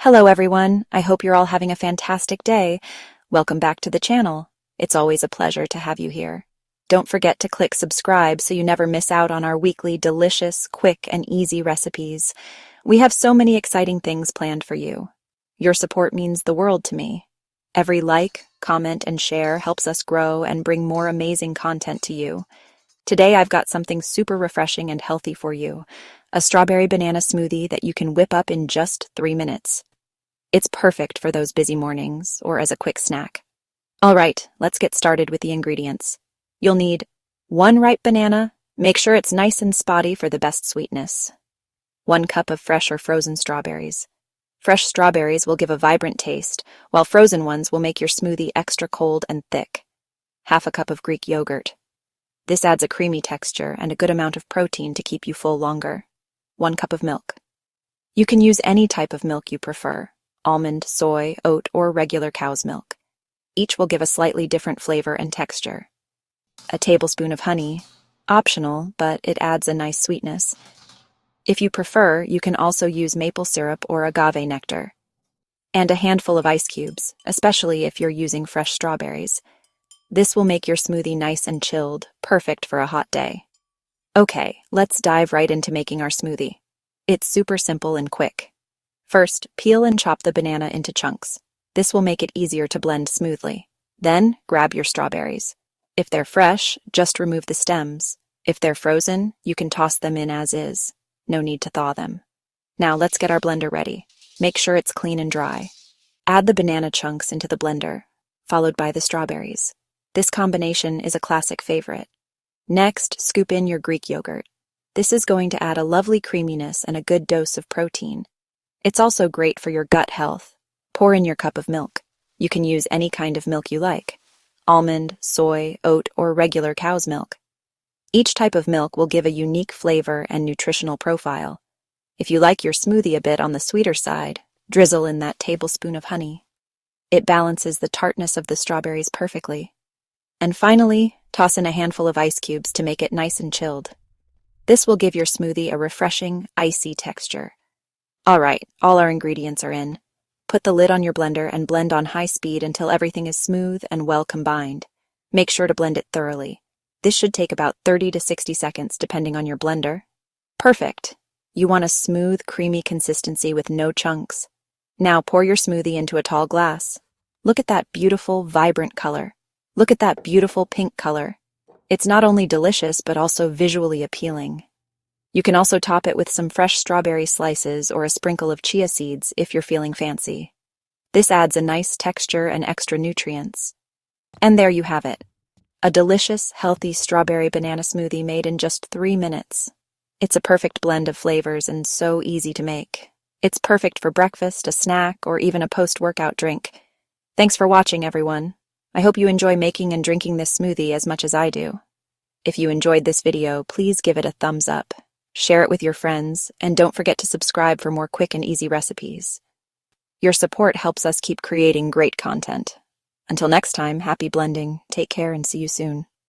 Hello everyone, I hope you're all having a fantastic day. Welcome back to the channel. It's always a pleasure to have you here. Don't forget to click subscribe so you never miss out on our weekly delicious, quick, and easy recipes. We have so many exciting things planned for you. Your support means the world to me. Every like, comment, and share helps us grow and bring more amazing content to you. Today I've got something super refreshing and healthy for you, a strawberry banana smoothie that you can whip up in just 3 minutes. It's perfect for those busy mornings or as a quick snack. All right, let's get started with the ingredients. You'll need 1 ripe banana. Make sure it's nice and spotty for the best sweetness. 1 cup of fresh or frozen strawberries. Fresh strawberries will give a vibrant taste, while frozen ones will make your smoothie extra cold and thick. 1/2 cup of Greek yogurt. This adds a creamy texture and a good amount of protein to keep you full longer. 1 cup of milk. You can use any type of milk you prefer: almond, soy, oat, or regular cow's milk. Each will give a slightly different flavor and texture. A tablespoon of honey, optional, but it adds a nice sweetness. If you prefer, you can also use maple syrup or agave nectar. And a handful of ice cubes, especially if you're using fresh strawberries. This will make your smoothie nice and chilled, perfect for a hot day. Okay, let's dive right into making our smoothie. It's super simple and quick. First, peel and chop the banana into chunks. This will make it easier to blend smoothly. Then, grab your strawberries. If they're fresh, just remove the stems. If they're frozen, you can toss them in as is. No need to thaw them. Now let's get our blender ready. Make sure it's clean and dry. Add the banana chunks into the blender, followed by the strawberries. This combination is a classic favorite. Next, scoop in your Greek yogurt. This is going to add a lovely creaminess and a good dose of protein. It's also great for your gut health. Pour in your cup of milk. You can use any kind of milk you like: almond, soy, oat, or regular cow's milk. Each type of milk will give a unique flavor and nutritional profile. If you like your smoothie a bit on the sweeter side, drizzle in that tablespoon of honey. It balances the tartness of the strawberries perfectly. And finally, toss in a handful of ice cubes to make it nice and chilled. This will give your smoothie a refreshing, icy texture. All right, all our ingredients are in. Put the lid on your blender and blend on high speed until everything is smooth and well combined. Make sure to blend it thoroughly. This should take about 30 to 60 seconds depending on your blender. Perfect! You want a smooth, creamy consistency with no chunks. Now pour your smoothie into a tall glass. Look at that beautiful, vibrant color. Look at that beautiful pink color. It's not only delicious but also visually appealing. You can also top it with some fresh strawberry slices or a sprinkle of chia seeds if you're feeling fancy. This adds a nice texture and extra nutrients. And there you have it. A delicious, healthy strawberry banana smoothie made in just 3 minutes. It's a perfect blend of flavors and so easy to make. It's perfect for breakfast, a snack, or even a post-workout drink. Thanks for watching, everyone. I hope you enjoy making and drinking this smoothie as much as I do. If you enjoyed this video, please give it a thumbs up. Share it with your friends, and don't forget to subscribe for more quick and easy recipes. Your support helps us keep creating great content. Until next time, happy blending, take care, and see you soon.